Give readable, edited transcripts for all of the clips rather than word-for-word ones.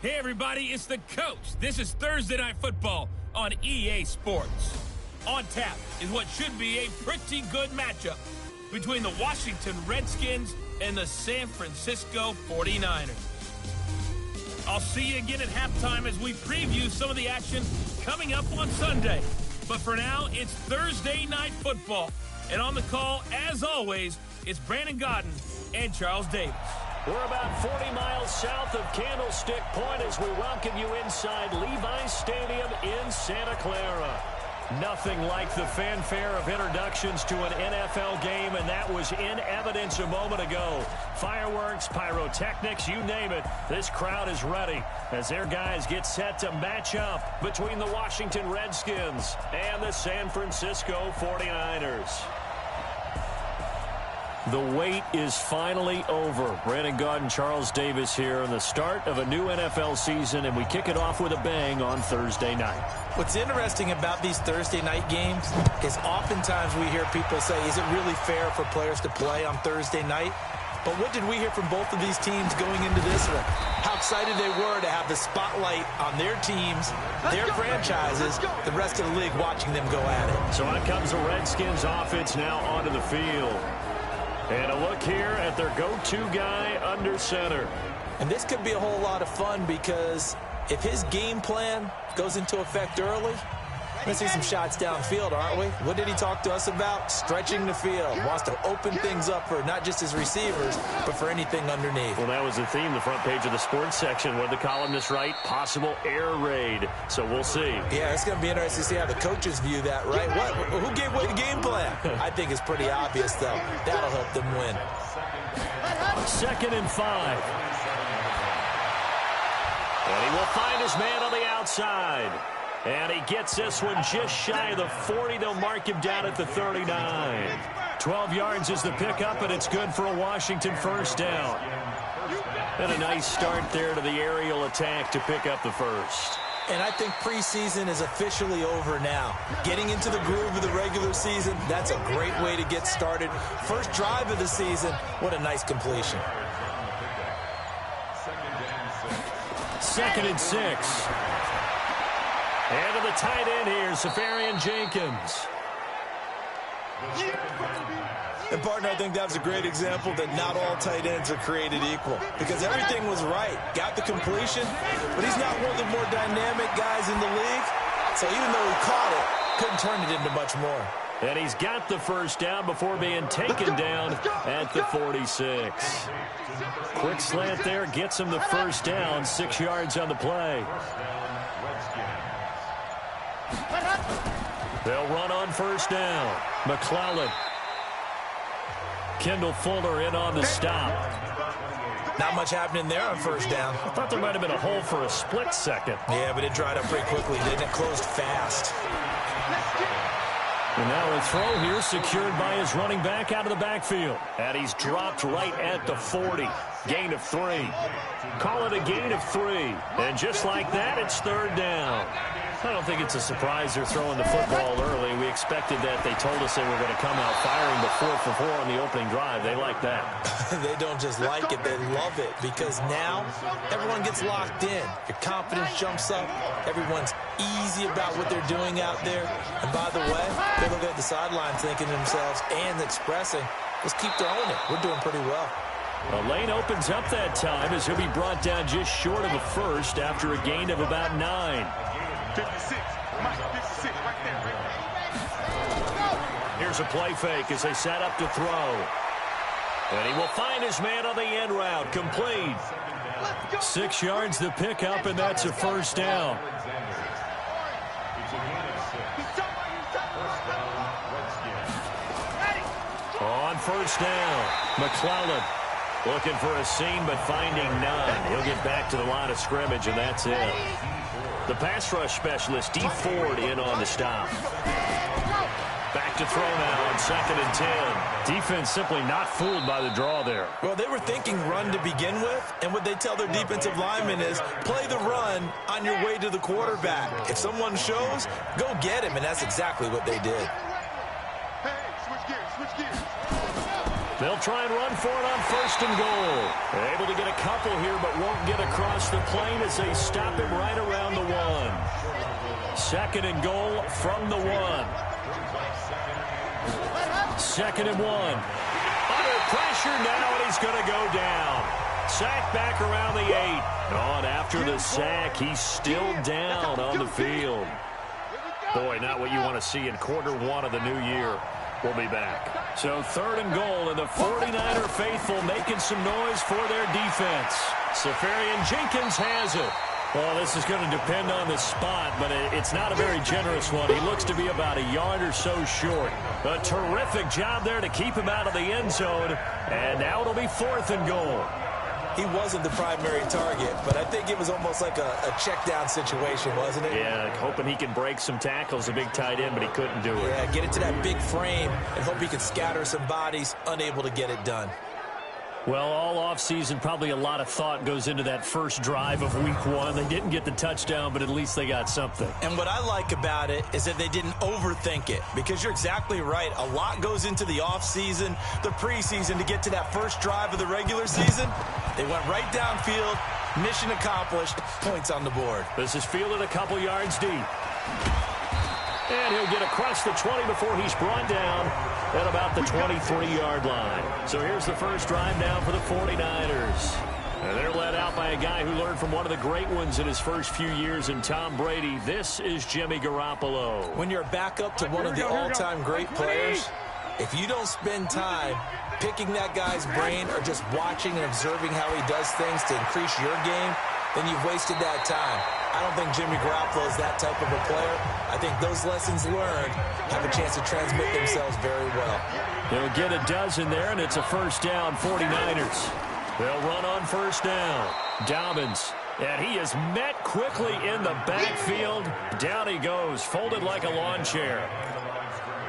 Hey everybody, it's the coach. This is Thursday Night Football on EA Sports. On tap is what should be a pretty good matchup between the Washington Redskins and the San Francisco 49ers. I'll see you again at halftime as we preview some of the action coming up on Sunday. But for now, it's Thursday Night Football. And on the call, as always, it's Brandon Godden and Charles Davis. We're about 40 miles south of Candlestick Point as we welcome you inside Levi's Stadium in Santa Clara. Nothing like the fanfare of introductions to an NFL game, and that was in evidence a moment ago. Fireworks, pyrotechnics, you name it. This crowd is ready as their guys get set to match up between the Washington Redskins and the San Francisco 49ers. The wait is finally over. Brandon Godden, Charles Davis here on the start of a new NFL season, and we kick it off with a bang on Thursday night. What's interesting about these Thursday night games is oftentimes we hear people say, is it really fair for players to play on Thursday night? But what did we hear from both of these teams going into this one? How excited they were to have the spotlight on their teams, their franchises, the rest of the league watching them go at it. So out comes the Redskins offense now onto the field. And a look here at their go-to guy under center. And this could be a whole lot of fun because if his game plan goes into effect early, we're going to see some shots downfield, aren't we? What did he talk to us about? Stretching the field. Wants to open things up for not just his receivers, but for anything underneath. Well, that was the theme, the front page of the sports section. What did the columnists write? Possible air raid. So we'll see. Yeah, it's going to be interesting to see how the coaches view that, right? Who gave away the game plan? I think it's pretty obvious, though. That'll help them win. 2nd and 5. And he will find his man on the outside. And he gets this one just shy of the 40. They'll mark him down at the 39. 12 yards is the pickup, and it's good for a Washington first down. And a nice start there to the aerial attack to pick up the first. And I think preseason is officially over now. Getting into the groove of the regular season, that's a great way to get started. First drive of the season, what a nice completion. 2nd and 6. And to the tight end here, Safarian Jenkins. And, partner, I think that was a great example that not all tight ends are created equal. Because everything was right. Got the completion, but he's not one of the more dynamic guys in the league. So even though he caught it, couldn't turn it into much more. And he's got the first down before being taken down at the 46. Quick slant there, gets him the first down, 6 yards on the play. They'll run on first down. McClellan. Kendall Fuller in on the stop. Not much happening there on first down. I thought there might have been a hole for a split second. Yeah, but it dried up pretty quickly, didn't it? Closed fast. And now a throw here secured by his running back out of the backfield. And he's dropped right at the 40. Gain of 3. Call it a gain of 3. And just like that, it's 3rd down. I don't think it's a surprise they're throwing the football early. We expected that. They told us they were going to come out firing the 4 for 4 on the opening drive. They like that. They don't just like it, they love it. Because now everyone gets locked in. Your confidence jumps up. Everyone's easy about what they're doing out there. And by the way, they look at the sideline thinking to themselves and expressing, let's keep throwing it. We're doing pretty well. A lane opens up that time as he'll be brought down just short of a first after a gain of about 9. 56. Mike, 56 right there. Here's a play fake as they set up to throw. And he will find his man on the end route. Complete. 6 yards the pickup, and that's a first down. On first down, McClellan looking for a seam but finding none. He'll get back to the line of scrimmage, and that's it. The pass rush specialist, D. Ford, in on the stop. Back to throw now on 2nd and 10. Defense simply not fooled by the draw there. Well, they were thinking run to begin with, and what they tell their defensive linemen is play the run on your way to the quarterback. If someone shows, go get him, and that's exactly what they did. Hey, switch gears, switch gears. They'll try and run for it on 1st and goal. Able to get a couple here, but won't get across the plane as they stop him right around the 1. 2nd and goal from the 1. 2nd and 1. Under pressure now, and he's going to go down. Sack back around the 8. Oh, and after the sack, he's still down on the field. Boy, not what you want to see in quarter 1 of the new year. We'll be back. So 3rd and goal, and the 49er faithful making some noise for their defense. Safarian Jenkins has it. Well, this is going to depend on the spot, but it's not a very generous one. He looks to be about a yard or so short. A terrific job there to keep him out of the end zone, and now it'll be 4th and goal. He wasn't the primary target, but I think it was almost like a check-down situation, wasn't it? Yeah, hoping he can break some tackles, a big tight end, but he couldn't do it. Yeah, get into that big frame and hope he can scatter some bodies, unable to get it done. Well, all offseason, probably a lot of thought goes into that first drive of week 1. They didn't get the touchdown, but at least they got something. And what I like about it is that they didn't overthink it, because you're exactly right. A lot goes into the offseason, the preseason, to get to that first drive of the regular season. They went right downfield, mission accomplished, points on the board. This is fielded a couple yards deep. And he'll get across the 20 before he's brought down at about the 23-yard line. So here's the first drive now for the 49ers. And they're led out by a guy who learned from one of the great ones in his first few years in Tom Brady. This is Jimmy Garoppolo. When you're back up to one of the all-time great players, if you don't spend time picking that guy's brain or just watching and observing how he does things to increase your game, then you've wasted that time. I don't think Jimmy Garoppolo is that type of a player. I think those lessons learned have a chance to transmit themselves very well. He'll get a dozen there, and it's a first down, 49ers. They'll run on first down. Dobbins, and he is met quickly in the backfield. Down he goes, folded like a lawn chair.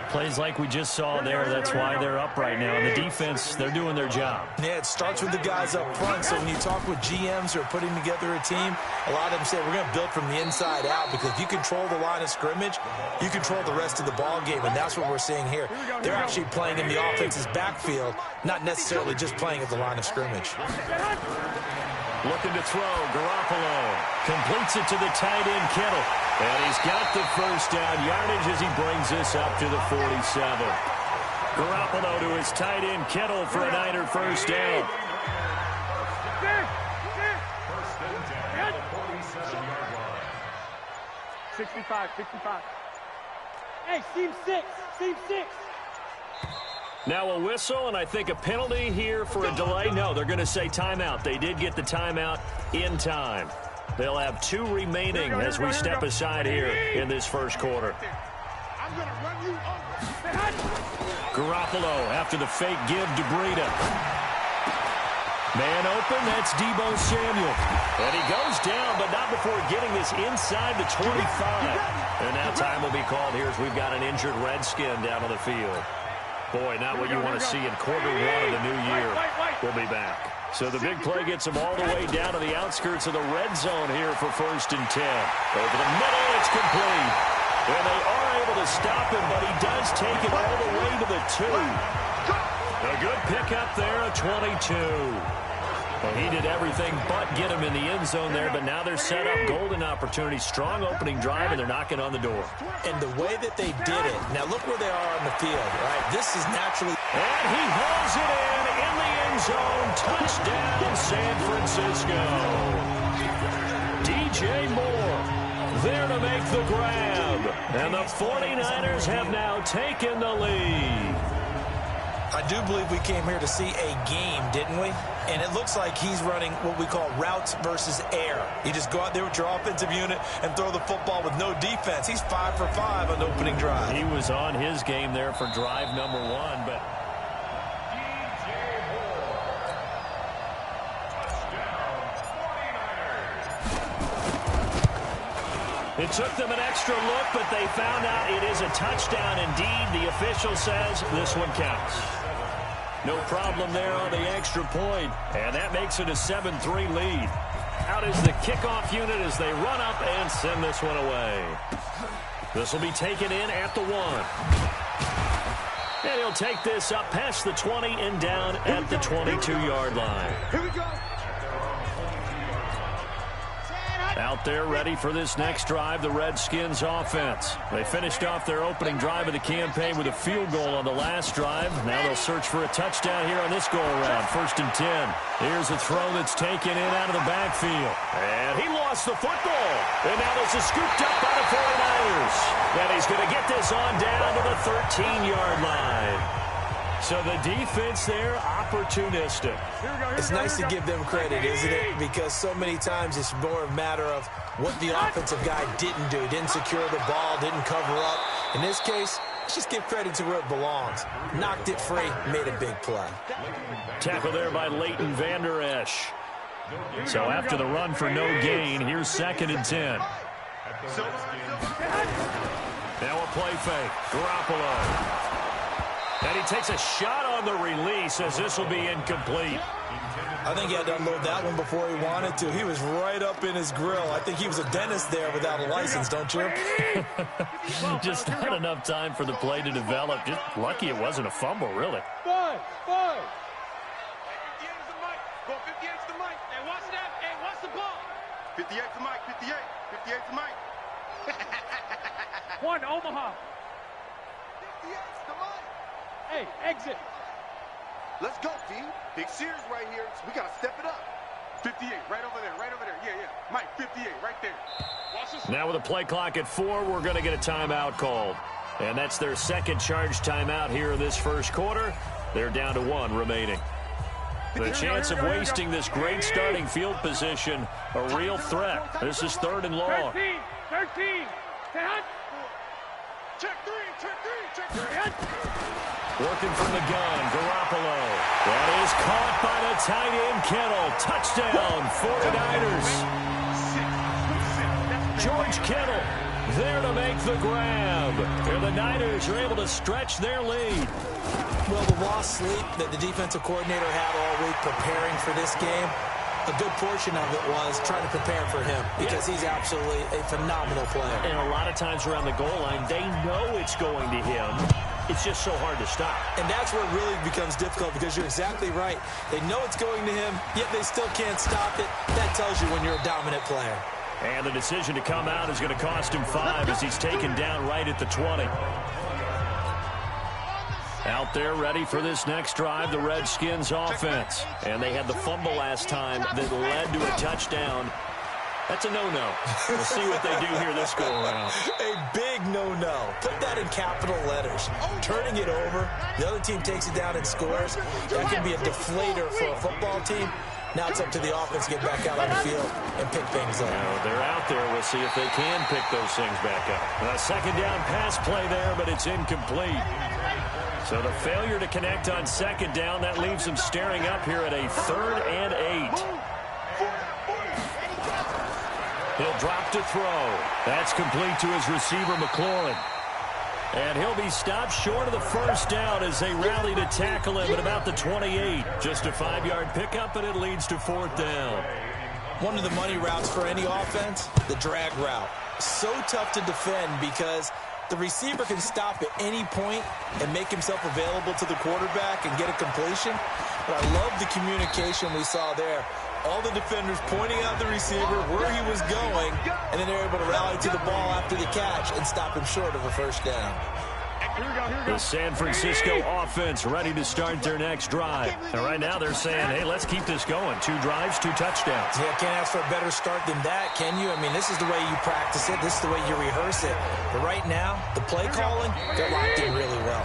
Plays like we just saw there. That's why they're up right now. The defense, they're doing their job. Yeah, it starts with the guys up front. So when you talk with GMs who are putting together a team, a lot of them say we're going to build from the inside out, because if you control the line of scrimmage, you control the rest of the ball game, and that's what we're seeing here. They're actually playing in the offense's backfield, not necessarily just playing at the line of scrimmage. Looking to throw, Garoppolo completes it to the tight end, Kittle. And he's got the first down yardage as he brings this up to the 47. Garoppolo to his tight end, Kittle, for a Niner first down. 65. Hey, seam 6. Now a whistle, and I think a penalty here for a delay. No, they're going to say timeout. They did get the timeout in time. They'll have 2 remaining as we step aside here in this first quarter. Garoppolo after the fake give to Breida. Man open, that's Deebo Samuel. And he goes down, but not before getting this inside the 25. And now time will be called here as we've got an injured Redskin down on the field. Boy, not what you want to see in quarter 1 of the new year. We'll be back. So the big play gets him all the way down to the outskirts of the red zone here for 1st and 10. Over the middle, it's complete. And they are able to stop him, but he does take it all the way to the 2. A good pickup there, a 22. Well, he did everything but get him in the end zone there, but now they're set up golden opportunity. Strong opening drive, and they're knocking on the door. And the way that they did it, now look where they are on the field, right? This is naturally... And he hauls it in the end zone. Touchdown, San Francisco. DJ Moore there to make the grab. And the 49ers have now taken the lead. I do believe we came here to see a game, didn't we? And it looks like he's running what we call routes versus air. You just go out there with your offensive unit and throw the football with no defense. He's 5 for 5 on the opening drive. He was on his game there for drive number 1, but... It took them an extra look, but they found out it is a touchdown indeed. The official says this one counts. No problem there on the extra point, and that makes it a 7-3 lead. Out is the kickoff unit as they run up and send this one away. This will be taken in at the 1. And he'll take this up past the 20 and down at the 22-yard line. Here we go. Out there ready for this next drive, the Redskins offense. They finished off their opening drive of the campaign with a field goal on the last drive. Now they'll search for a touchdown here on this go-around. 1st and 10. Here's a throw that's taken in out of the backfield. And he lost the football. And now this is scooped up by the 49ers. And he's going to get this on down to the 13-yard line. So the defense there, opportunistic. It's nice to give them credit, isn't it? Because so many times it's more a matter of what the offensive guy didn't do. Didn't secure the ball, didn't cover up. In this case, let's just give credit to where it belongs. Knocked it free, made a big play. Tackle there by Leighton Vander Esch. So after the run for no gain, here's 2nd and 10. Now a play fake. Garoppolo. And he takes a shot on the release as this will be incomplete. I think he had to unload that one before he wanted to. He was right up in his grill. I think he was a dentist there without a license, don't you? Just not enough time for the play to develop. Just lucky it wasn't a fumble, really. Five. 58 is the mic. Go 58 is the mic. Hey, watch that. Hey, watch the ball. 58 is the mic. 58. 58 is the mic. One, Omaha. 58 is the mic. Hey, exit. Let's go, D. Big series right here. So we got to step it up. 58, right over there, right over there. Yeah. Mike, 58, right there. Watch this. Now with a play clock at 4, we're going to get a timeout called. And that's their second charge timeout here in this first quarter. They're down to 1 remaining. The chance of wasting this great starting field position, a real threat. This is 3rd and long. 13. Check three. Working from the gun, Garoppolo. That is caught by the tight end, Kittle. Touchdown, 49ers. George Kittle there to make the grab. And the Niners are able to stretch their lead. Well, the lost sleep that the defensive coordinator had all week preparing for this game, a good portion of it was trying to prepare for him because he's absolutely a phenomenal player. And a lot of times around the goal line, they know it's going to him. It's just so hard to stop. And that's where it really becomes difficult because you're exactly right. They know it's going to him, yet they still can't stop it. That tells you when you're a dominant player. And the decision to come out is going to cost him 5 as he's taken down right at the 20. Out there ready for this next drive, the Redskins offense. And they had the fumble last time that led to a touchdown. That's a no-no. We'll see what they do here this go-around. A big no-no. Put that in capital letters. Turning it over, the other team takes it down and scores. That can be a deflator for a football team. Now it's up to the offense to get back out on the field and pick things up. Now, they're out there. We'll see if they can pick those things back up. A 2nd down pass play there, but it's incomplete. So the failure to connect on 2nd down, that leaves them staring up here at a 3rd and 8. He'll drop to throw. That's complete to his receiver, McLaurin. And he'll be stopped short of the 1st down as they rally to tackle him at about the 28. Just a 5-yard pickup, and it leads to 4th down. One of the money routes for any offense, the drag route. So tough to defend because the receiver can stop at any point and make himself available to the quarterback and get a completion. But I love the communication we saw there. All the defenders pointing out the receiver where he was going, and then they're able to rally to the ball after the catch and stop him short of a 1st down. The San Francisco offense ready to start their next drive. And right now they're saying, hey, let's keep this going. 2 drives, 2 touchdowns. Yeah, can't ask for a better start than that, can you? I mean, this is the way you practice it. This is the way you rehearse it. But right now, the play calling, they're locked in really well.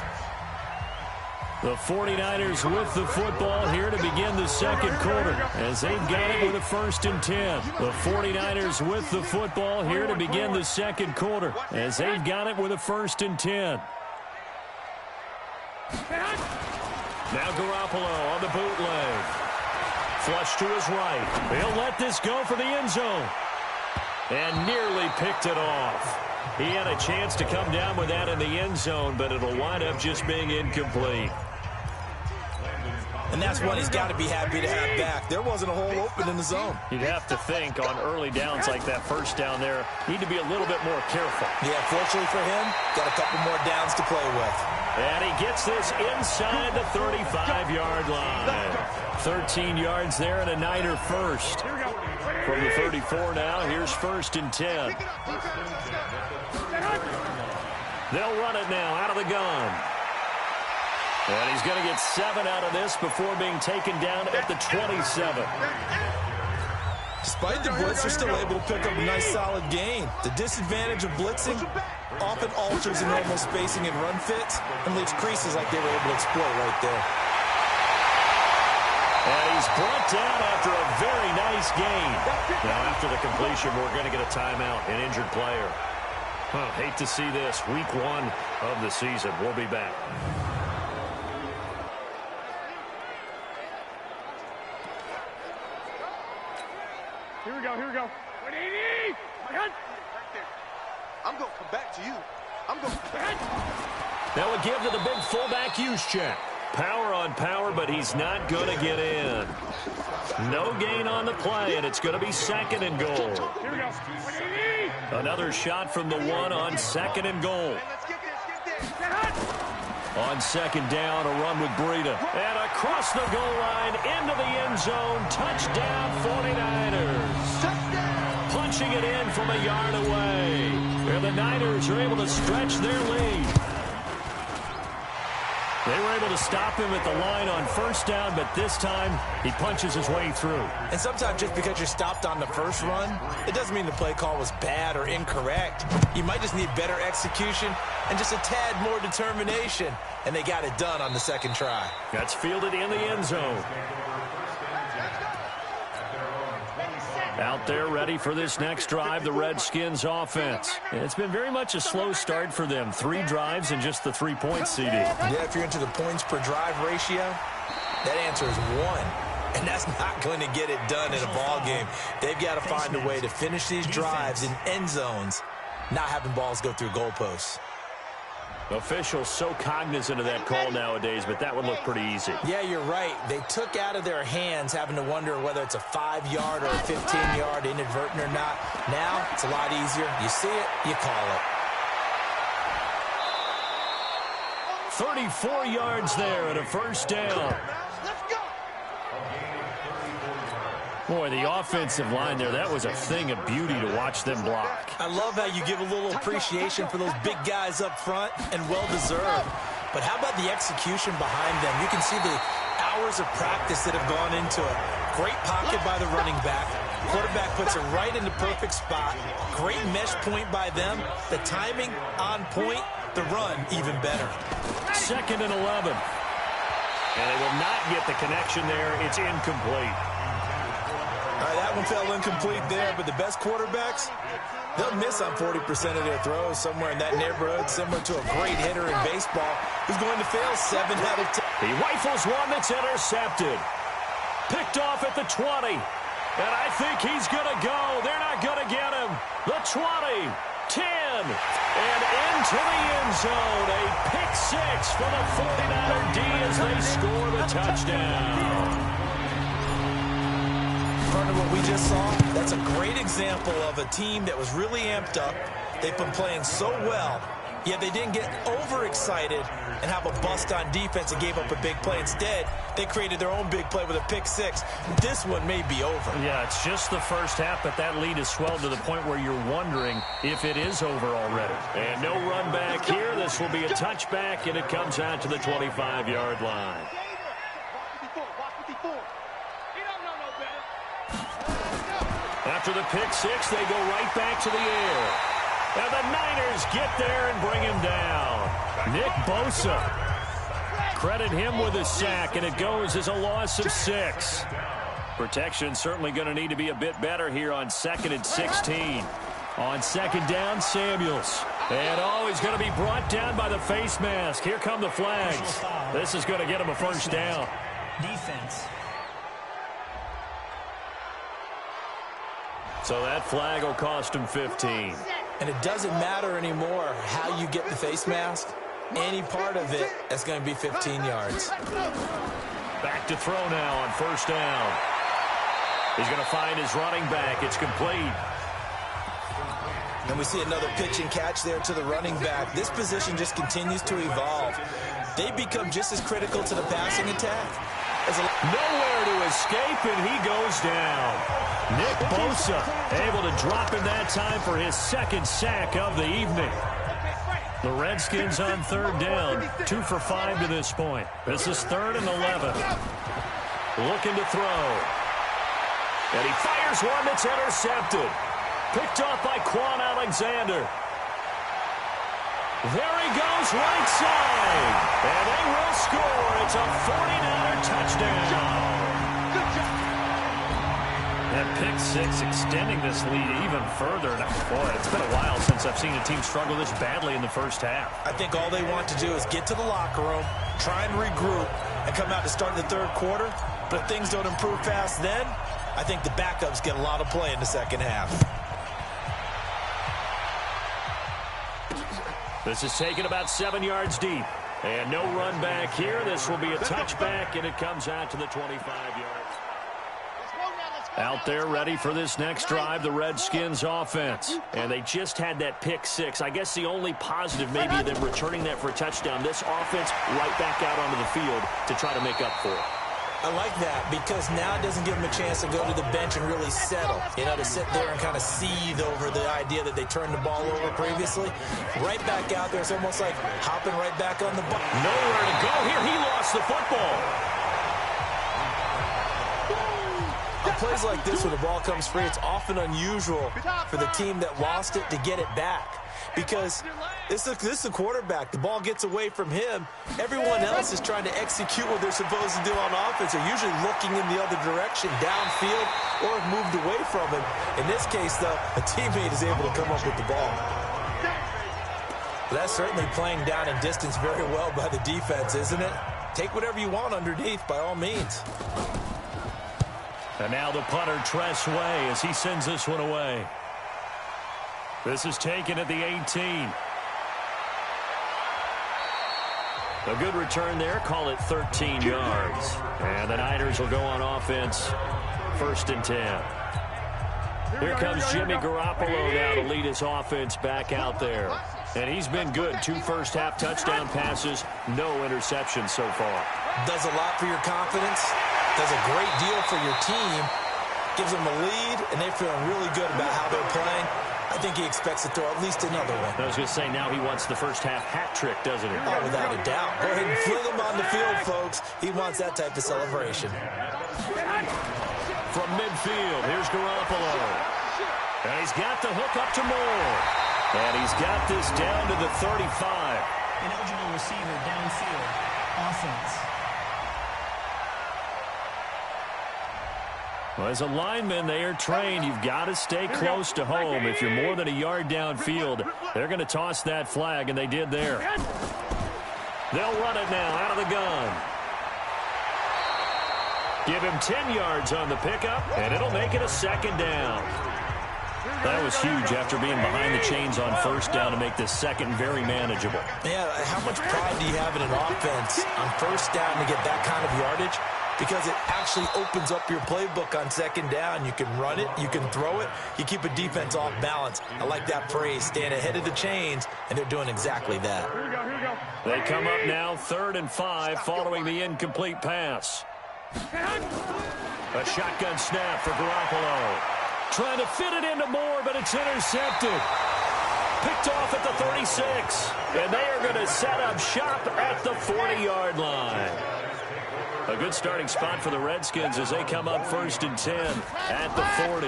The 49ers with the football here to begin the 2nd quarter as they've got it with a 1st and 10. The 49ers with the football here to begin the 2nd quarter as they've got it with a 1st and 10. Now Garoppolo on the bootleg. Flush to his right. He'll let this go for the end zone. And nearly picked it off. He had a chance to come down with that in the end zone, but it'll wind up just being incomplete. And that's one he's got to be happy to have back. There wasn't a hole open in the zone. You'd have to think on early downs like that 1st down there, need to be a little bit more careful. Yeah, fortunately for him, got a couple more downs to play with. And he gets this inside the 35-yard line. 13 yards there and a Niner first. From the 34 now, here's 1st and 10. They'll run it now out of the gun. And he's going to get 7 out of this before being taken down at the 27. Despite the blitz, they're still able to pick up a nice solid gain. The disadvantage of blitzing often alters the normal spacing and run fits and leaves creases like they were able to exploit right there. And he's brought down after a very nice gain. Now after the completion, we're going to get a timeout, an injured player. Hate to see this. Week 1 of the season. We'll be back. Here we go, here we go. 180! I'm going to come back to you. I'm going to come back. That would give to the big fullback use check. Power on power, but he's not going to get in. No gain on the play, and it's going to be 2nd and goal. Here we go. 180! Another shot from the 1 on 2nd and goal. Let's get this, On 2nd down, a run with Breida. And across the goal line, into the end zone. Touchdown, 49ers. Touchdown! Punching it in from a yard away. And the Niners are able to stretch their lead. They were able to stop him at the line on 1st down, but this time he punches his way through. And sometimes just because you're stopped on the first run, it doesn't mean the play call was bad or incorrect. You might just need better execution and just a tad more determination. And they got it done on the 2nd try. That's fielded in the end zone. Out there ready for this next drive, the Redskins offense. It's been very much a slow start for them. 3 drives and just the 3-point CD. Yeah, if you're into the points per drive ratio, that answer is 1. And that's not going to get it done in a ball game. They've got to find a way to finish these drives in end zones, not having balls go through goalposts. Officials so cognizant of that call nowadays, but that would look pretty easy. Yeah, you're right. They took out of their hands having to wonder whether it's a 5-yard or a 15-yard inadvertent or not. Now, it's a lot easier. You see it, you call it. 34 yards there and a 1st down. Boy, the offensive line there, that was a thing of beauty to watch them block. I love how you give a little appreciation for those big guys up front, and well-deserved. But how about the execution behind them? You can see the hours of practice that have gone into it. Great pocket by the running back. Quarterback puts it right in the perfect spot. Great mesh point by them. The timing on point. The run even better. 2nd and 11. And they will not get the connection there. It's incomplete. All right, that one fell incomplete there, but the best quarterbacks, they'll miss on 40% of their throws somewhere in that neighborhood, similar to a great hitter in baseball who's going to fail 7 out of 10. He rifles one that's intercepted. Picked off at the 20. And I think he's going to go. They're not going to get him. The 20, 10, and into the end zone. A pick 6 for the 49er D as they score the touchdown. Partner, what we just saw, that's a great example of a team that was really amped up. They've been playing so well, yet they didn't get overexcited and have a bust on defense and gave up a big play. Instead, they created their own big play with a pick 6. This one may be over. Yeah, it's just the first half, but that lead has swelled to the point where you're wondering if it is over already. And no run back here. This will be a touchback, and it comes out to the 25-yard line. After the pick 6, they go right back to the air. And the Niners get there and bring him down. Nick Bosa. Credit him with a sack, and it goes as a loss of 6. Protection certainly going to need to be a bit better here on 2nd and 16. On 2nd down, Samuels. And he's going to be brought down by the face mask. Here come the flags. This is going to get him a 1st down. Defense. So that flag will cost him 15. And it doesn't matter anymore how you get the face mask. Any part of it, that's going to be 15 yards. Back to throw now on 1st down. He's going to find his running back. It's complete. And we see another pitch and catch there to the running back. This position just continues to evolve. They become just as critical to the passing attack. Nowhere to escape, and he goes down. Nick Bosa able to drop him that time for his second sack of the evening. The Redskins on third down, 2 for 5 to this point. This is 3rd and 11. Looking to throw. And he fires one that's intercepted. Picked off by Quan Alexander. There he goes, right side. And they will score. It's a 49er touchdown. That pick six extending this lead even further. And boy, it's been a while since I've seen a team struggle this badly in the first half. I think all they want to do is get to the locker room, try and regroup, and come out to start the third quarter. But if things don't improve fast then, I think the backups get a lot of play in the second half. This is taken about 7 yards deep. And no run back here. This will be a touchback, and it comes out to the 25 yards. Out there ready for this next drive, the Redskins offense. And they just had that pick six. I guess the only positive maybe of them returning that for a touchdown. This offense right back out onto the field to try to make up for it. I like that because now it doesn't give them a chance to go to the bench and really settle. You know, to sit there and kind of seethe over the idea that they turned the ball over previously. Right back out there, it's almost like hopping right back on the ball. Nowhere to go here. He lost the football. On plays like this, when the ball comes free, it's often unusual for the team that lost it to get it back. Because this is the quarterback. The ball gets away from him. Everyone else is trying to execute what they're supposed to do on offense. They're usually looking in the other direction, downfield, or have moved away from him. In this case, though, a teammate is able to come up with the ball. That's certainly playing down in distance very well by the defense, isn't it? Take whatever you want underneath, by all means. And now the punter, Tress Way, as he sends this one away. This is taken at the 18. A good return there. Call it 13 yards. And the Niners will go on offense. 1st and 10. Here comes Jimmy Garoppolo now to lead his offense back out there. And he's been good. 2 first-half touchdown passes. No interceptions so far. Does a lot for your confidence. Does a great deal for your team. Gives them a lead, and they're feeling really good about how they're playing. I think he expects to throw at least another one. I was going to say, now he wants the first-half hat trick, doesn't he? Oh, without a doubt. Go ahead and fling him on the field, folks. He wants that type of celebration. From midfield, here's Garoppolo. And he's got the hook up to Moore. And he's got this down to the 35. An eligible receiver downfield. Offense. Well, as a lineman, they are trained. You've got to stay close to home. If you're more than a yard downfield, they're going to toss that flag, and they did there. They'll run it now out of the gun. Give him 10 yards on the pickup, and it'll make it a 2nd down. That was huge after being behind the chains on 1st down to make this 2nd very manageable. Yeah, how much pride do you have in an offense on 1st down to get that kind of yardage? Because it actually opens up your playbook on 2nd down. You can run it, you can throw it, you keep a defense off balance. I like that phrase, staying ahead of the chains, and they're doing exactly that. Here we go, here we go. They come up now 3rd and 5 following the incomplete pass. A shotgun snap for Garoppolo. Trying to fit it into Moore, but it's intercepted. Picked off at the 36. And they are going to set up shop at the 40-yard line. A good starting spot for the Redskins as they come up 1st and 10 at the 40.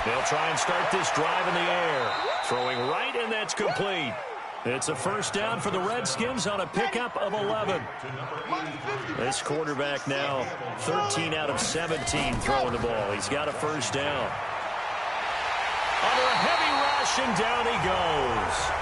They'll try and start this drive in the air. Throwing right, and that's complete. It's a 1st down for the Redskins on a pickup of 11. This quarterback now 13 out of 17 throwing the ball. He's got a 1st down. Under a heavy rush, and down he goes.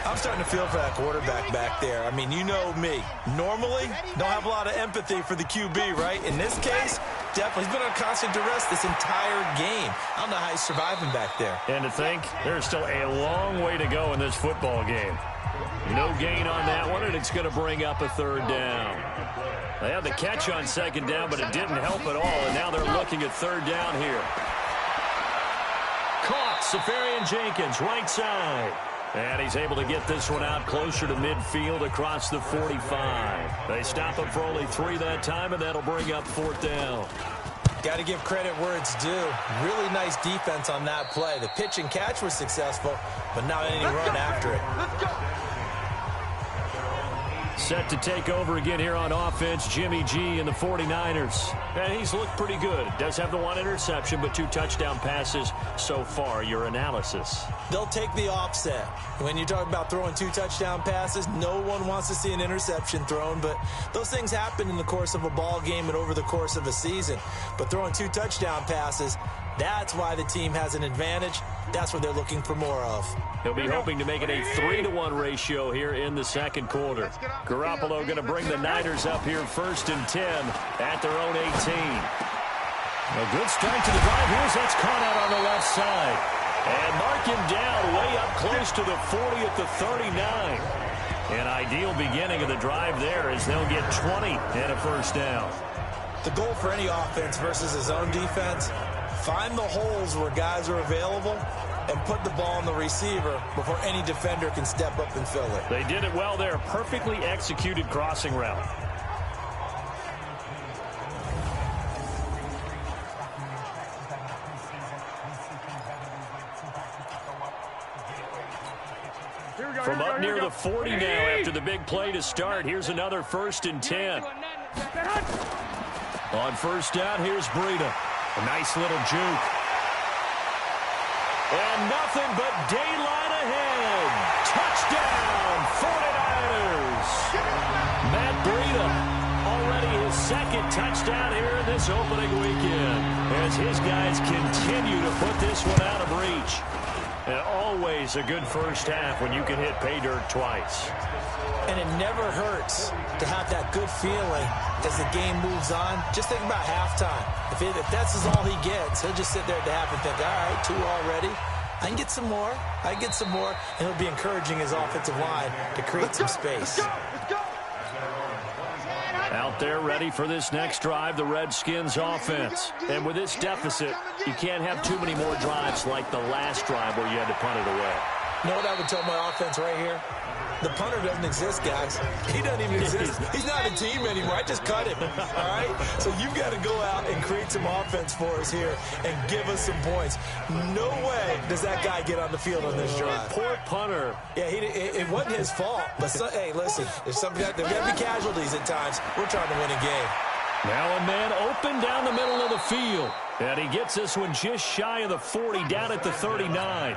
I'm starting to feel for that quarterback back there. I mean, you know me. Normally, don't have a lot of empathy for the QB, right? In this case, definitely. He's been on constant duress this entire game. I don't know how he's surviving back there. And to think, there's still a long way to go in this football game. No gain on that one, and it's going to bring up a third down. They had the catch on second down, but it didn't help at all, and now they're looking at third down here. Caught, Safarian Jenkins, right side. And he's able to get this one out closer to midfield across the 45. They stop him for only 3 that time, and that'll bring up fourth down. Got to give credit where it's due. Really nice defense on that play. The pitch and catch was successful, but not any run after it. Let's go. Set to take over again here on offense, Jimmy G and the 49ers. And he's looked pretty good. Does have the 1 interception, but 2 touchdown passes so far. Your analysis? They'll take the offset. When you talk about throwing 2 touchdown passes, no one wants to see an interception thrown, but those things happen in the course of a ball game and over the course of a season. But throwing 2 touchdown passes, that's why the team has an advantage. That's what they're looking for more of. He'll be hoping to make it a 3-to-1 ratio here in the second quarter. Garoppolo going to bring the Niners up here 1st and 10 at their own 18. A good start to the drive. Here's that's caught out on the left side. And mark him down way up close to the 40 at the 39. An ideal beginning of the drive there as they'll get 20 and a first down. The goal for any offense versus his own defense, find the holes where guys are available and put the ball on the receiver before any defender can step up and fill it. They did it well there. Perfectly executed crossing route. From up near the 40 now after the big play to start. Here's another 1st and 10. On first down, here's Breida. A nice little juke. And nothing but daylight ahead. Touchdown, 49ers. Matt Breida, already his 2nd touchdown here in this opening weekend, as his guys continue to put this one out of reach. And always a good first half when you can hit pay dirt twice. And it never hurts to have that good feeling as the game moves on. Just think about halftime. If that's all he gets, he'll just sit there at the half and think, all right, 2 already. I can get some more. I can get some more. And he'll be encouraging his offensive line to create some space. Let's go. Out there ready for this next drive, the Redskins offense. And with this deficit, you can't have too many more drives like the last drive where you had to punt it away. You know what I would tell my offense right here? The punter doesn't exist, guys. He doesn't even exist. He's not a team anymore. I just cut him, all right? So you've got to go out and create some offense for us here and give us some points. No way does that guy get on the field on this drive. Poor punter. Yeah, it wasn't his fault. But, hey, listen, there's got to be casualties at times. We're trying to win a game. Now a man open down the middle of the field. And he gets this one just shy of the 40, down at the 39.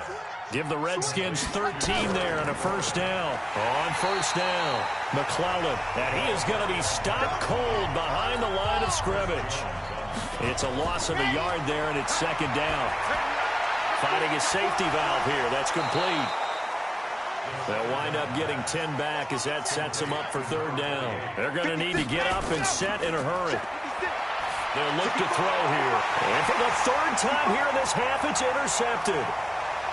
Give the Redskins 13 there and a first down. On first down, McClellan. And he is going to be stopped cold behind the line of scrimmage. It's a loss of a yard there, and it's 2nd down. Finding a safety valve here. That's complete. They'll wind up getting 10 back as that sets them up for 3rd down. They're going to need to get up and set in a hurry. They'll look to throw here. And for the 3rd time here in this half, it's intercepted.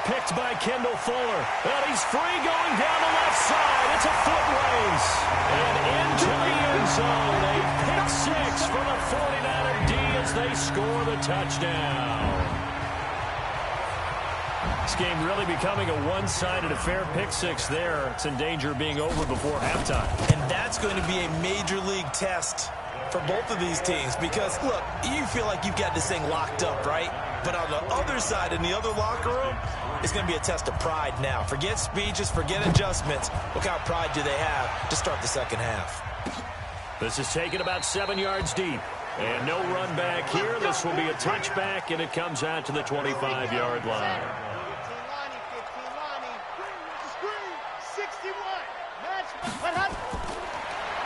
Picked by Kendall Fuller. And he's free going down the left side. It's a foot race. And into the end zone. A pick 6 for the 49er D as they score the touchdown. This game really becoming a one-sided affair. Pick 6 there. It's in danger of being over before halftime. And that's going to be a major league test for both of these teams because, look, you feel like you've got this thing locked up, right? But on the other side, in the other locker room, it's going to be a test of pride now. Forget speeches, forget adjustments. What kind of pride do they have to start the second half? This is taken about 7 yards deep. And no run back here. This will be a touchback, and it comes out to the 25-yard line.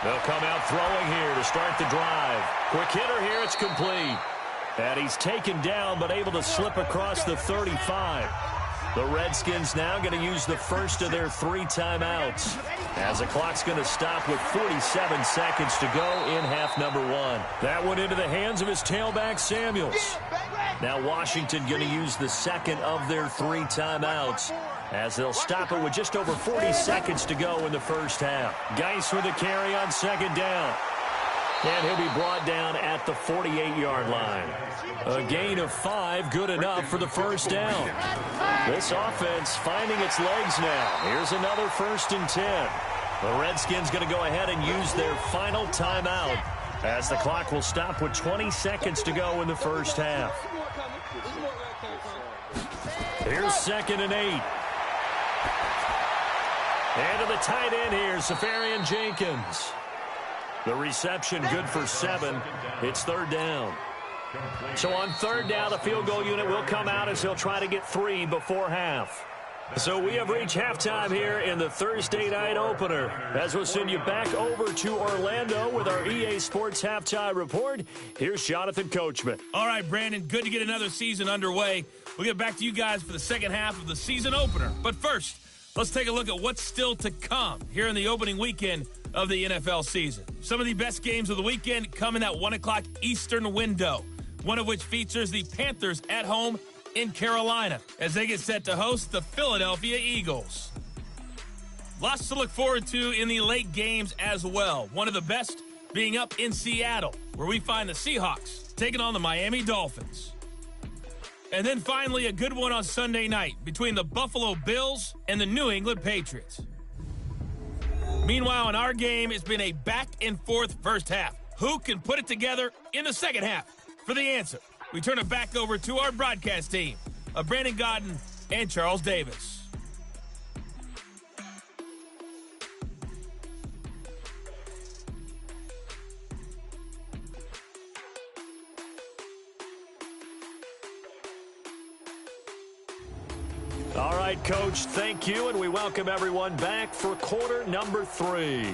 They'll come out throwing here to start the drive. Quick hitter here, it's complete. And he's taken down but able to slip across the 35. The Redskins now going to use the first of their 3 timeouts, as the clock's going to stop with 47 seconds to go in half number 1. That went into the hands of his tailback, Samuels. Now Washington going to use the second of their 3 timeouts, as they'll stop it with just over 40 seconds to go in the first half. Geis with a carry on second down. And he'll be brought down at the 48-yard line. A gain of 5, good enough for the first down. This offense finding its legs now. Here's another 1st and 10. The Redskins going to go ahead and use their final timeout, as the clock will stop with 20 seconds to go in the first half. Here's 2nd and 8. And to the tight end here, Safarian Jenkins. The reception good for 7. It's 3rd down. So on 3rd down, the field goal unit will come out as they'll try to get 3 before half. So we have reached halftime here in the Thursday night opener, as we'll send you back over to Orlando with our EA Sports Halftime Report. Here's Jonathan Coachman. All right, Brandon, good to get another season underway. We'll get back to you guys for the second half of the season opener. But first, let's take a look at what's still to come here in the opening weekend of the NFL season. Some of the best games of the weekend come in that 1 o'clock Eastern window, one of which features the Panthers at home in Carolina as they get set to host the Philadelphia Eagles. Lots to look forward to in the late games as well. One of the best being up in Seattle, where we find the Seahawks taking on the Miami Dolphins. And then finally a good one on Sunday night between the Buffalo Bills and the New England Patriots. Meanwhile, in our game, it's been a back-and-forth first half. Who can put it together in the second half? For the answer, we turn it back over to our broadcast team of Brandon Godden and Charles Davis. All right, Coach, thank you, and we welcome everyone back for quarter number 3.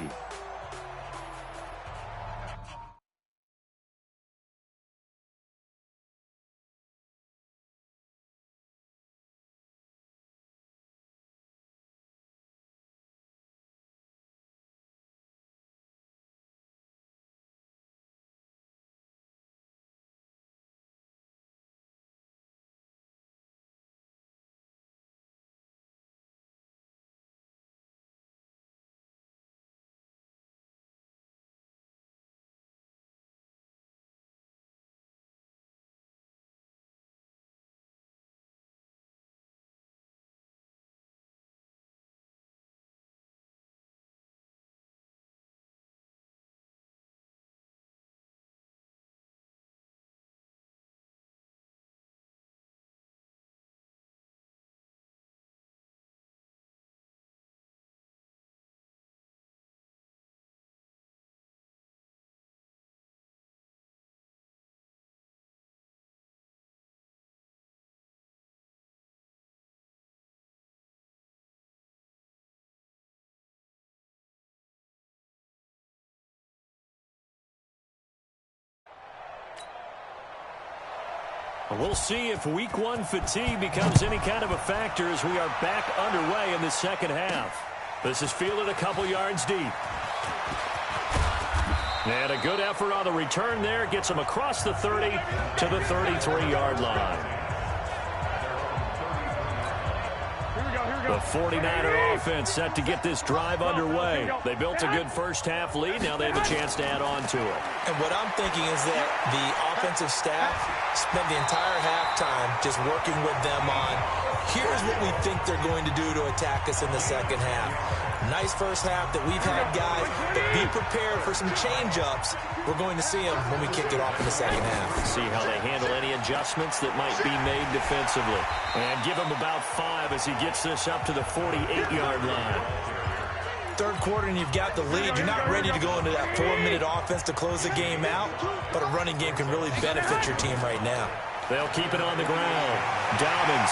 We'll see if week 1 fatigue becomes any kind of a factor as we are back underway in the second half. This is fielded a couple yards deep. And a good effort on the return there. Gets him across the 30 to the 33-yard line. The 49er offense set to get this drive underway. They built a good first-half lead. Now they have a chance to add on to it. And what I'm thinking is that the offensive staff spent the entire halftime just working with them on, here's what we think they're going to do to attack us in the second half. Nice first half that we've had, guys, but be prepared for some change-ups. We're going to see them when we kick it off in the second half. See how they handle any adjustments that might be made defensively. And give him about 5 as he gets this up to the 48-yard line. Third quarter and you've got the lead. You're not ready to go into that 4-minute offense to close the game out, but a running game can really benefit your team right now. They'll keep it on the ground. Dobbins.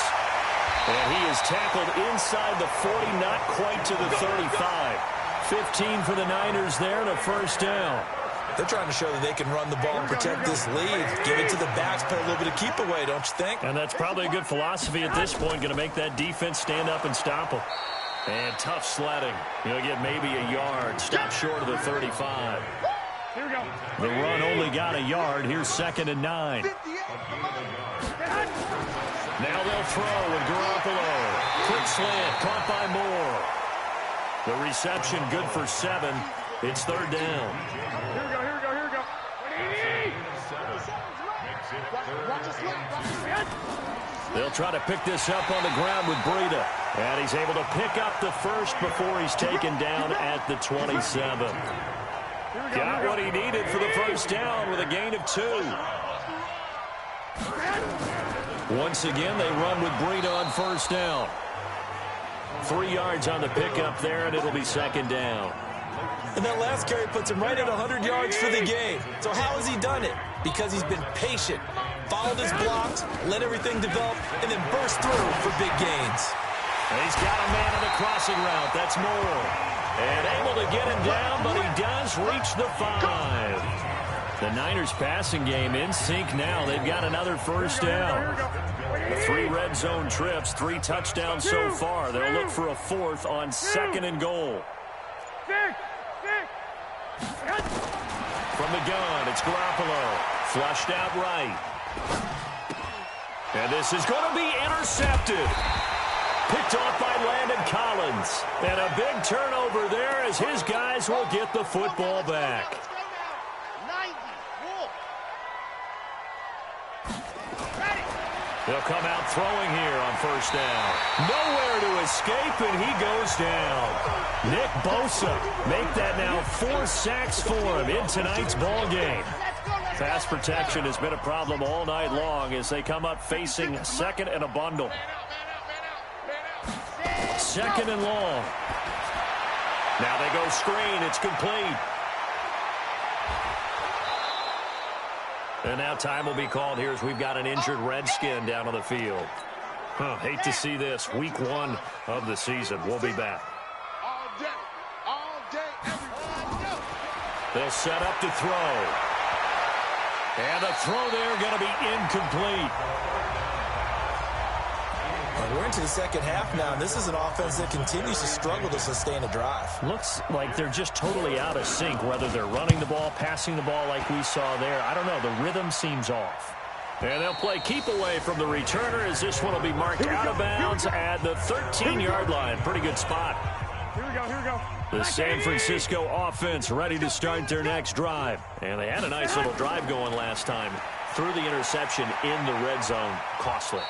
And he is tackled inside the 40, not quite to the 35. 15 for the Niners there and a first down. They're trying to show that they can run the ball and protect this lead. Give it to the backs, put a little bit of keep away, don't you think? And that's probably a good philosophy at this point, going to make that defense stand up and stop them. And tough sledding. He'll get maybe a yard. Stop short of the 35. Here we go. The run only got a yard. Here's 2nd and 9. Now they'll throw with Garoppolo. Quick slant, caught by Moore. The reception good for 7. It's 3rd down. Here we go, here we go, here we go. They'll try to pick this up on the ground with Breida. And he's able to pick up the first before he's taken down at the 27. Got what he needed for the first down with a gain of 2. Once again, they run with Breida on first down. 3 yards on the pickup there, and it'll be 2nd down. And that last carry puts him right at 100 yards for the game. So how has he done it? Because he's been patient, followed his blocks, let everything develop, and then burst through for big gains. And he's got a man on the crossing route. That's Moore. And able to get him down, but he does reach the 5. The Niners passing game in sync now. They've got another first down. 3 red zone trips, 3 touchdowns so far. They'll look for a 4th on 2nd and goal. From the gun, it's Garoppolo. Flushed out right. And this is going to be intercepted. Picked off by Landon Collins. And a big turnover there as his guys will get the football back. They'll come out throwing here on first down. Nowhere to escape, and he goes down. Nick Bosa make that now 4 sacks for him in tonight's ball game. Pass protection has been a problem all night long as they come up facing 2nd and a bundle. 2nd and long. Now they go screen. It's complete. And now time will be called here as we've got an injured Redskin down on the field. Hate to see this. Week 1 of the season. We'll be back. They'll set up to throw. And the throw there going to be incomplete. We're into the second half now, and this is an offense that continues to struggle to sustain a drive. Looks like they're just totally out of sync, whether they're running the ball, passing the ball like we saw there. I don't know. The rhythm seems off. And they'll play keep away from the returner as this one will be marked out of bounds at the 13-yard line. Pretty good spot. Here we go, here we go. The San Francisco offense ready to start their next drive. And they had a nice little drive going last time. Threw the interception in the red zone. Costly.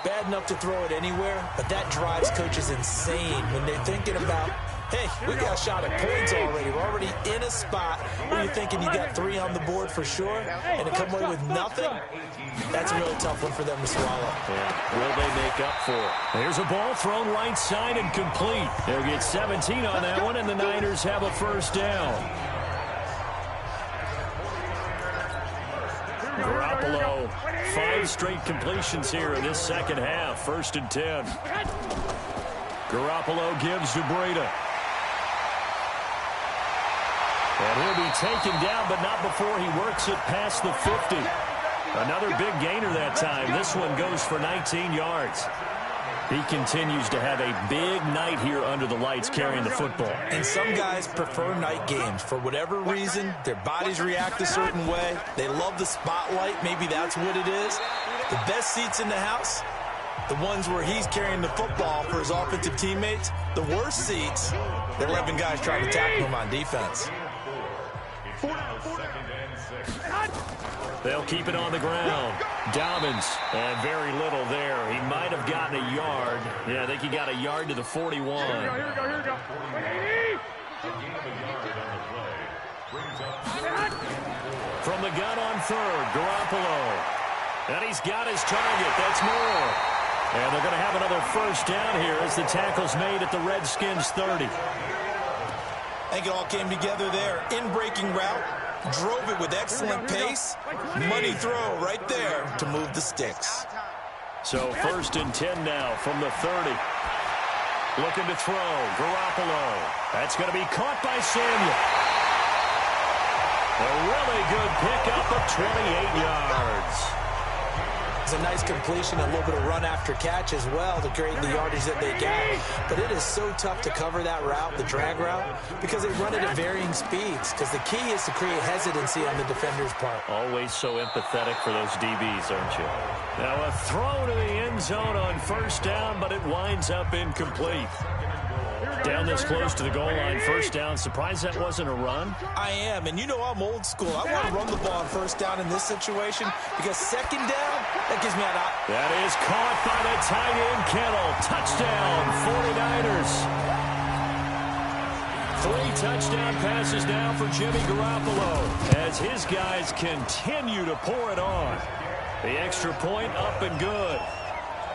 Bad enough to throw it anywhere, but that drives coaches insane when they're thinking about, hey, we got a shot at points already. We're already in a spot where you're thinking you got 3 on the board for sure, and to come away with nothing, that's a really tough one for them to swallow. Yeah. Will they make up for it? Here's a ball thrown right side and complete. They'll get 17 on that one, and the Niners have a first down. Garoppolo, 5 straight completions here in this second half. 1st and 10. Garoppolo gives to Breida. And he'll be taken down, but not before he works it past the 50. Another big gainer that time. This one goes for 19 yards. He continues to have a big night here under the lights carrying the football. And some guys prefer night games. For whatever reason, their bodies react a certain way. They love the spotlight. Maybe that's what it is. The best seats in the house, the ones where he's carrying the football for his offensive teammates. The worst seats, the 11 guys trying to tackle him on defense. They'll keep it on the ground. Dobbins, and very little there. He might have gotten a yard. Yeah, I think he got a yard to the 41. Here we go, here we go, here we go. From the gun on 3rd, Garoppolo. And he's got his target. That's Moore. And they're going to have another first down here as the tackle's made at the Redskins 30. I think it all came together there. In-breaking route. Drove it with excellent pace. Money throw right there to move the sticks. So 1st and 10 now from the 30. Looking to throw. Garoppolo. That's going to be caught by Samuel. A really good pickup of 28 yards. It's a nice completion, a little bit of run after catch as well to create the yardage that they got. But it is so tough to cover that route, the drag route, because they run it at varying speeds. Because the key is to create hesitancy on the defender's part. Always so empathetic for those DBs, aren't you? Now a throw to the end zone on first down, but it winds up incomplete. Down this close to the goal line, first down. Surprised that wasn't a run? I am, and you know I'm old school. I want to run the ball on first down in this situation because second down, that gives me an out. That is caught by the tight end, Kittle. Touchdown, 49ers. 3 touchdown passes now for Jimmy Garoppolo as his guys continue to pour it on. The extra point up and good.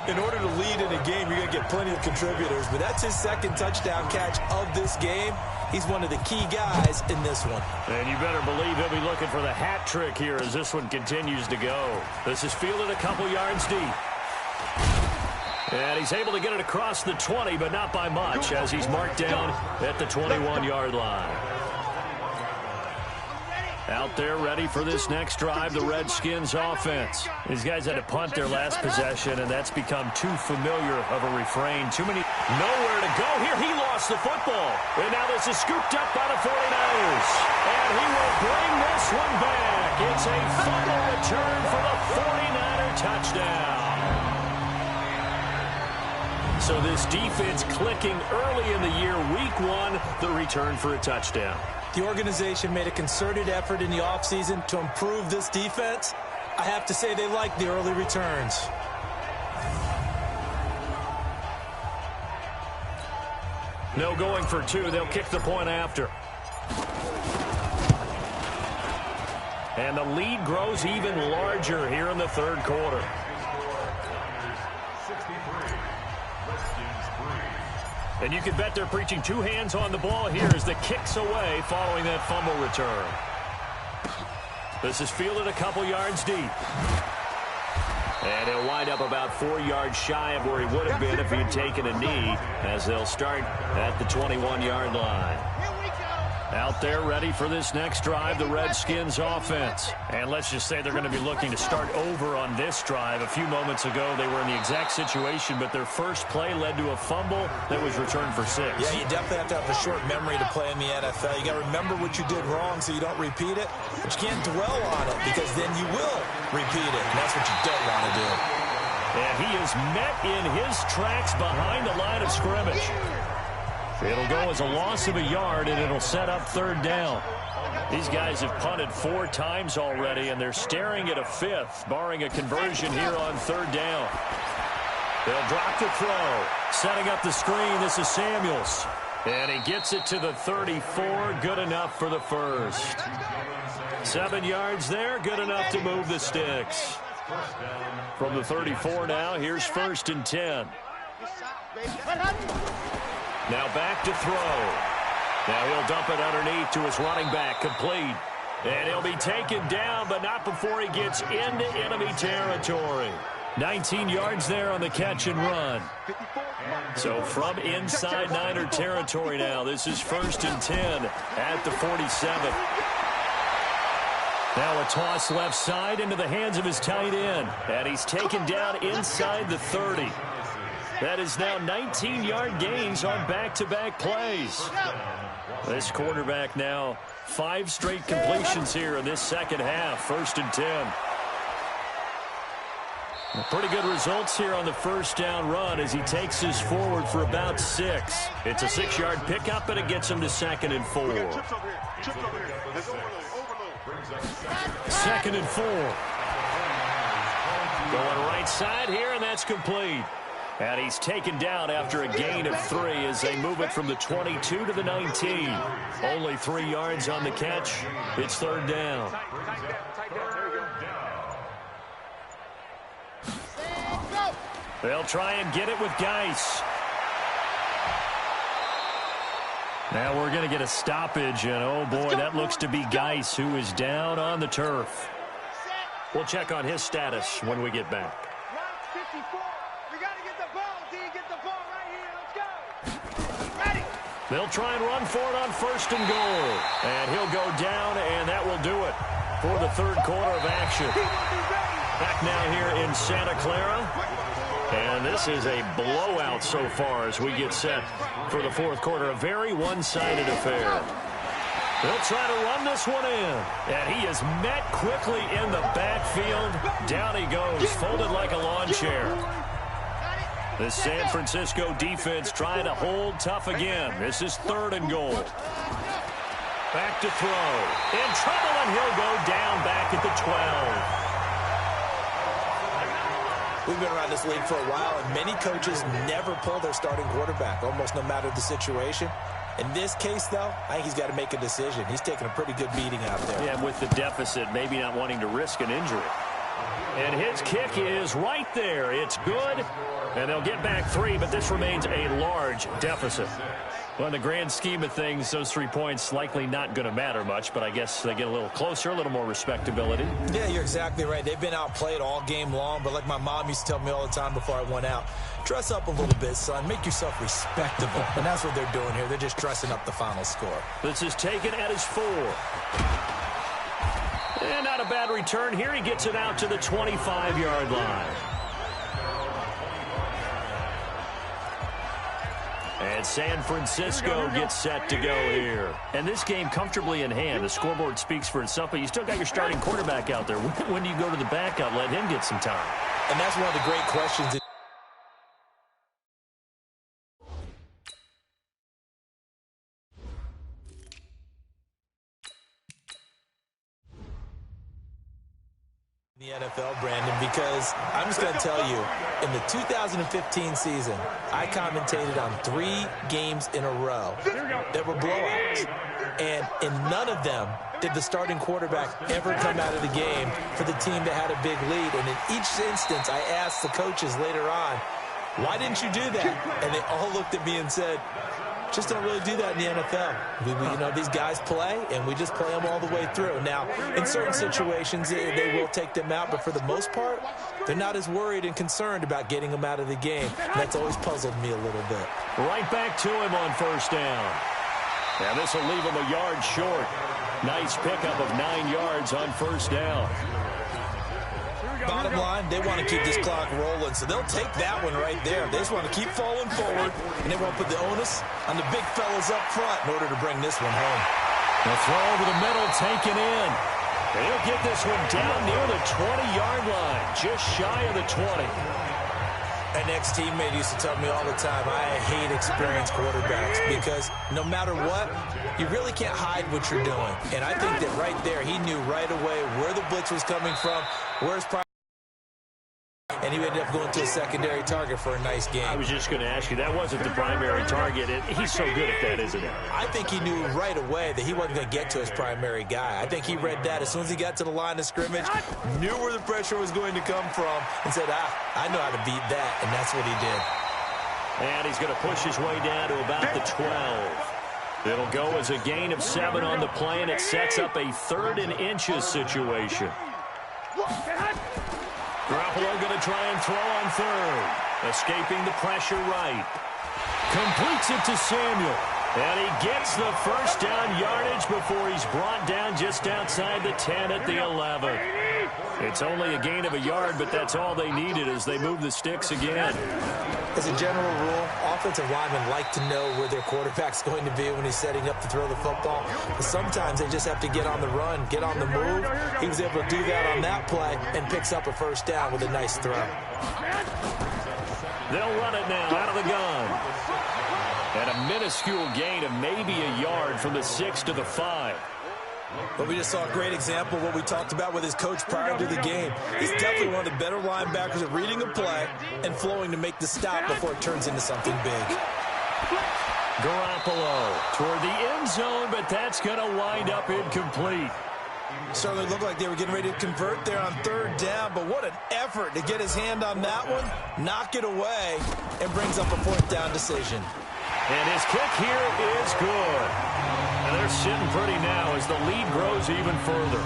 In order to lead in a game, you're going to get plenty of contributors, but that's his second touchdown catch of this game. He's one of the key guys in this one. And you better believe he'll be looking for the hat trick here as this one continues to go. This is fielded a couple yards deep. And he's able to get it across the 20, but not by much as he's marked down at the 21-yard line. Out there ready for this next drive, the Redskins offense. These guys had to punt their last possession, and that's become too familiar of a refrain. Too many, nowhere to go. Here he lost the football. And now this is scooped up by the 49ers. And he will bring this one back. It's a fumble return for the 49er touchdown. So this defense clicking early in the year, week 1, the return for a touchdown. The organization made a concerted effort in the offseason to improve this defense. I have to say they like the early returns. No going for 2. They'll kick the point after. And the lead grows even larger here in the third quarter. And you can bet they're preaching 2 hands on the ball here as the kick's away following that fumble return. This is fielded a couple yards deep. And he'll wind up about 4 yards shy of where he would have been if he had taken a knee as they'll start at the 21-yard line. Out there ready for this next drive, the Redskins offense. And let's just say they're going to be looking to start over on this drive. A few moments ago, they were in the exact situation, but their first play led to a fumble that was returned for 6. Yeah, you definitely have to have a short memory to play in the NFL. You got to remember what you did wrong so you don't repeat it, but you can't dwell on it because then you will repeat it, and that's what you don't want to do. And he is met in his tracks behind the line of scrimmage. It'll go as a loss of a yard, and it'll set up third down. These guys have punted 4 times already, and they're staring at a 5th, barring a conversion here on third down. They'll drop the throw. Setting up the screen, this is Samuels. And he gets it to the 34, good enough for the first. 7 yards there, good enough to move the sticks. From the 34 now, here's 1st and 10. Now back to throw. Now he'll dump it underneath to his running back, complete. And he'll be taken down, but not before he gets into enemy territory. 19 yards there on the catch and run. So from inside Niner territory now, this is 1st and 10 at the 47. Now a toss left side into the hands of his tight end. And he's taken down inside the 30. That is now 19-yard gains on back-to-back plays. This quarterback now 5 straight completions here in this second half. 1st and 10. Pretty good results here on the first down run as he takes this forward for about 6. It's a 6-yard pickup, and it gets him to 2nd and 4. 2nd and 4. Going right side here, and that's complete. And he's taken down after a gain of 3 as they move it from the 22 to the 19. Only 3 yards on the catch. It's third down. They'll try and get it with Geis. Now we're going to get a stoppage, and oh boy, that looks to be Geis, who is down on the turf. We'll check on his status when we get back. They'll try and run for it on 1st and goal. And he'll go down, and that will do it for the third quarter of action. Back now here in Santa Clara. And this is a blowout so far as we get set for the fourth quarter. A very one-sided affair. They'll try to run this one in. And he is met quickly in the backfield. Down he goes, folded like a lawn chair. The San Francisco defense trying to hold tough again. This is 3rd and goal. Back to throw. In trouble, and he'll go down back at the 12. We've been around this league for a while, and many coaches never pull their starting quarterback, almost no matter the situation. In this case, though, I think he's got to make a decision. He's taking a pretty good beating out there. Yeah, with the deficit, maybe not wanting to risk an injury. And his kick is right there. It's good. And they'll get back 3, but this remains a large deficit. Well, in the grand scheme of things, those 3 points likely not going to matter much, but I guess they get a little closer, a little more respectability. Yeah, you're exactly right. They've been outplayed all game long, but like my mom used to tell me all the time before I went out, dress up a little bit, son. Make yourself respectable. And that's what they're doing here. They're just dressing up the final score. This is taken at his 4. And not a bad return here. He gets it out to the 25-yard line. And San Francisco gets set to go here. And this game comfortably in hand. The scoreboard speaks for itself, but you still got your starting quarterback out there. When do you go to the backup? Let him get some time. And that's one of the great questions. The NFL, Brandon, because I'm just going to tell you, in the 2015 season, I commentated on 3 games in a row that were blowouts. And in none of them did the starting quarterback ever come out of the game for the team that had a big lead. And in each instance, I asked the coaches later on, why didn't you do that? And they all looked at me and said, just don't really do that in the NFL. You know, these guys play, and we just play them all the way through. Now, in certain situations, they will take them out, but for the most part, they're not as worried and concerned about getting them out of the game. And that's always puzzled me a little bit. Right back to him on 1st down. And this will leave him a yard short. Nice pickup of 9 yards on 1st down. Bottom line, they want to keep this clock rolling, so they'll take that one right there. They just want to keep falling forward, and they want to put the onus on the big fellas up front in order to bring this one home. The throw over the middle taken in. And he'll get this one down near the 20-yard line, just shy of the 20. An ex-teammate used to tell me all the time, I hate experienced quarterbacks because no matter what, you really can't hide what you're doing. And I think that right there, he knew right away where the blitz was coming from, where's and he ended up going to a secondary target for a nice game. I was just going to ask you, that wasn't the primary target. He's so good at that, isn't he? I think he knew right away that he wasn't going to get to his primary guy. I think he read that as soon as he got to the line of scrimmage, knew where the pressure was going to come from, and said, I know how to beat that, and that's what he did. And he's going to push his way down to about the 12. It'll go as a gain of 7 on the play, and it sets up a 3rd and inches situation. Garoppolo going to try and throw on 3rd. Escaping the pressure right. Completes it to Samuel. And he gets the 1st down yardage before he's brought down just outside the 10 at the 11. It's only a gain of a yard, but that's all they needed as they move the sticks again. As a general rule, offensive linemen like to know where their quarterback's going to be when he's setting up to throw the football. But sometimes they just have to get on the run, get on the move. He was able to do that on that play and picks up a 1st down with a nice throw. They'll run it now out of the gun. And a minuscule gain of maybe a yard from the 6 to the 5. But we just saw a great example of what we talked about with his coach prior to the game. He's definitely one of the better linebackers at reading a play and flowing to make the stop before it turns into something big. Garoppolo toward the end zone, but that's going to wind up incomplete. Certainly looked like they were getting ready to convert there on 3rd down, but what an effort to get his hand on that one, knock it away, and brings up a 4th down decision. And his kick here is good. And they're sitting pretty now as the lead grows even further.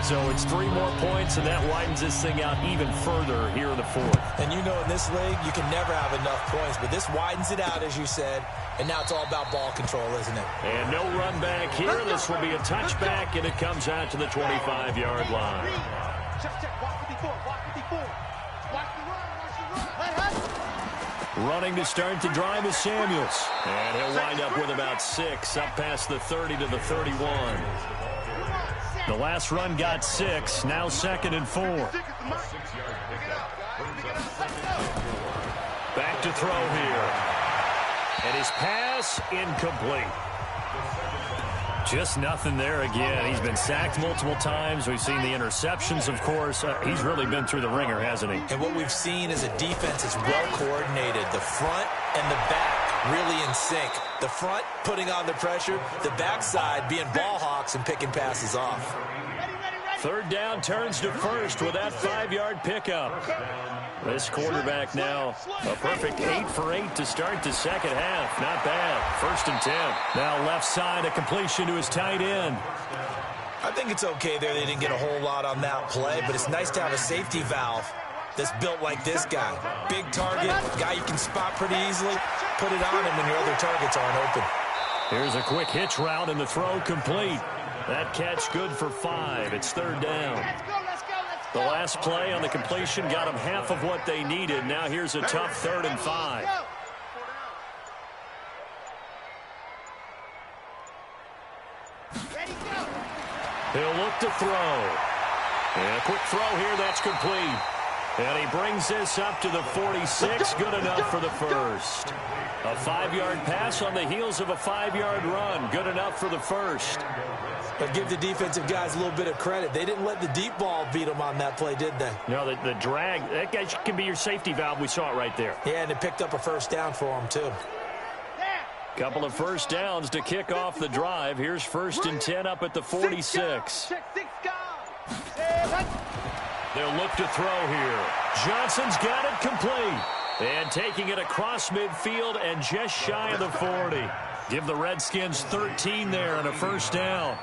So it's 3 more points, and that widens this thing out even further here in the fourth. And you know in this league, you can never have enough points, but this widens it out, as you said, and now it's all about ball control, isn't it? And no run back here. This will be a touchback, and it comes out to the 25-yard line. Running to start the drive is Samuels. And he'll wind up with about 6, up past the 30 to the 31. The last run got 6, now 2nd and 4. Back to throw here. And his pass incomplete. Just nothing there again. He's been sacked multiple times. We've seen the interceptions, of course. He's really been through the ringer, hasn't he? And what we've seen is a defense that's well coordinated. The front and the back really in sync. The front putting on the pressure, the backside being ball hawks and picking passes off. 3rd down turns to 1st with that 5-yard pickup. This quarterback now a perfect 8 for 8 to start the second half. Not bad. 1st and 10. Now left side, a completion to his tight end. I think it's okay there. They didn't get a whole lot on that play, but it's nice to have a safety valve that's built like this guy. Big target, guy you can spot pretty easily. Put it on him when your other targets aren't open. Here's a quick hitch route and the throw complete. That catch good for 5. It's 3rd down. The last play on the completion got them half of what they needed. Now here's a tough 3rd and 5. He'll look to throw. And a quick throw here, that's complete. And he brings this up to the 46, good enough for the first. A 5-yard pass on the heels of a 5-yard run, good enough for the first. But give the defensive guys a little bit of credit. They didn't let the deep ball beat them on that play, did they? No, the drag, that guy can be your safety valve. We saw it right there. Yeah, and it picked up a 1st down for them, too. Couple of 1st downs to kick off the drive. Here's 1st and 10 up at the 46. They'll look to throw here. Johnson's got it complete. And taking it across midfield and just shy of the 40. Give the Redskins 13 there and a 1st down.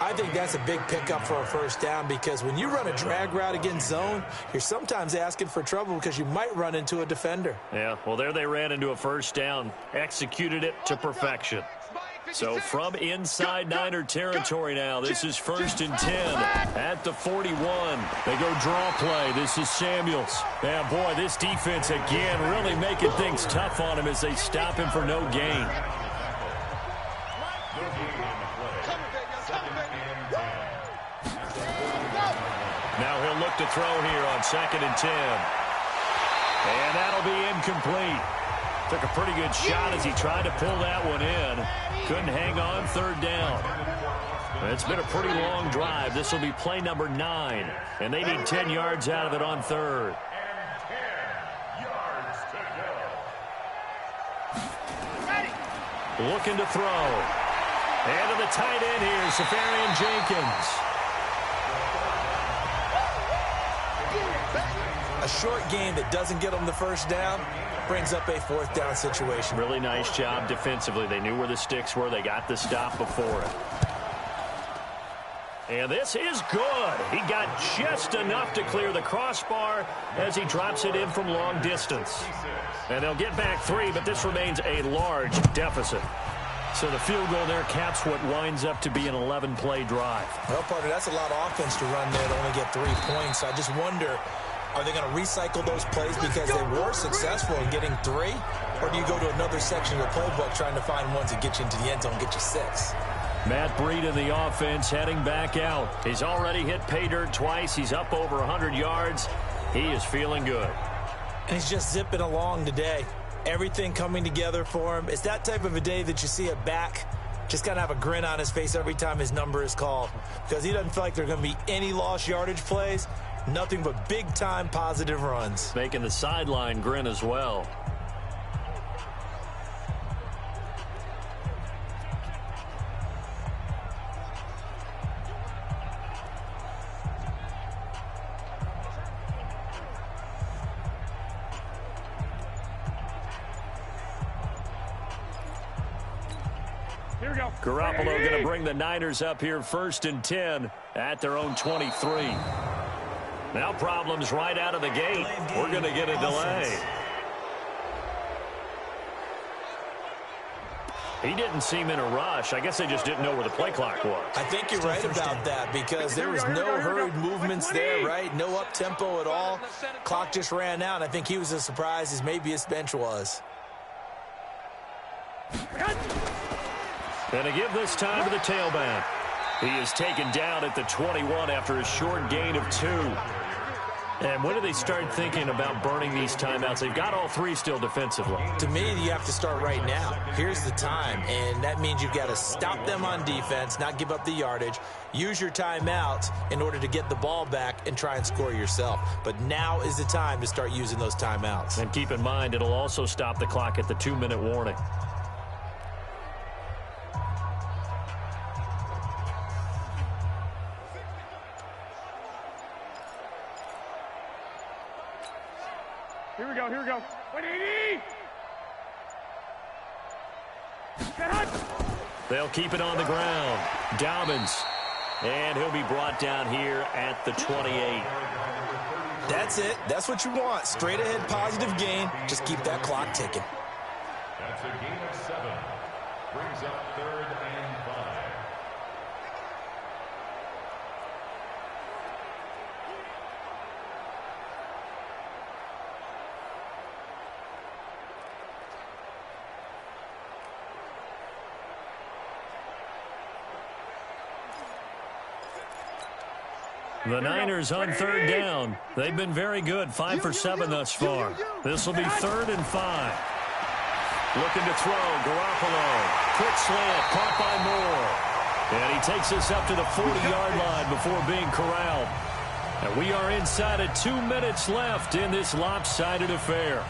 I think that's a big pickup for a 1st down because when you run a drag route against zone, you're sometimes asking for trouble because you might run into a defender. Yeah, well, there they ran into a 1st down. Executed it to perfection. So from inside Niner territory now, this is 1st and 10 at the 41. They go draw play. This is Samuels. Yeah, boy, this defense again really making things tough on him as they stop him for no gain. Now he'll look to throw here on 2nd and 10. And that'll be incomplete. Took a pretty good shot as he tried to pull that one in. Couldn't hang on, 3rd down. It's been a pretty long drive. This will be play number 9. And they need 10 yards out of it on 3rd. Looking to throw. And to the tight end here, Safarian Jenkins. A short game that doesn't get them the 1st down brings up a 4th down situation. Really nice job defensively. They knew where the sticks were. They got the stop before it. And this is good. He got just enough to clear the crossbar as he drops it in from long distance. And they'll get back 3, but this remains a large deficit. So the field goal there caps what winds up to be an 11-play drive. Well, partner, that's a lot of offense to run there to only get 3 points. I just wonder, are they going to recycle those plays because they were successful in getting 3? Or do you go to another section of the playbook trying to find ones that get you into the end zone, get you 6? Matt Breed in the offense heading back out. He's already hit pay dirt twice. He's up over 100 yards. He is feeling good. And he's just zipping along today. Everything coming together for him. It's that type of a day that you see a back just kind of have a grin on his face every time his number is called. Because he doesn't feel like there are going to be any lost yardage plays. Nothing but big-time positive runs. Making the sideline grin as well. Here we go. Garoppolo going to bring the Niners up here 1st and 10 at their own 23. Now problems right out of the gate. We're going to get a delay. He didn't seem in a rush. I guess they just didn't know where the play clock was. I think you're right about that because there was no hurried movements there, right? No up-tempo at all. Clock just ran out. I think he was as surprised as maybe his bench was. And to give this time to the tailback. He is taken down at the 21 after a short gain of 2. And when do they start thinking about burning these timeouts? They've got all 3 still defensively. To me, you have to start right now. Here's the time, and that means you've got to stop them on defense, not give up the yardage, use your timeouts in order to get the ball back and try and score yourself. But now is the time to start using those timeouts. And keep in mind, it'll also stop the clock at the 2-minute warning. Here we go, here we go. 180! They'll keep it on the ground. Dobbins. And he'll be brought down here at the 28. That's it. That's what you want. Straight ahead positive gain. Just keep that clock ticking. That's a gain of 7. Brings up 3rd and 5. The Niners on 3rd down. They've been very good, 5 for 7 thus far. This will be 3rd and 5. Looking to throw, Garoppolo. Quick slant, caught by Moore. And he takes us up to the 40-yard line before being corralled. And we are inside of 2 minutes left in this lopsided affair.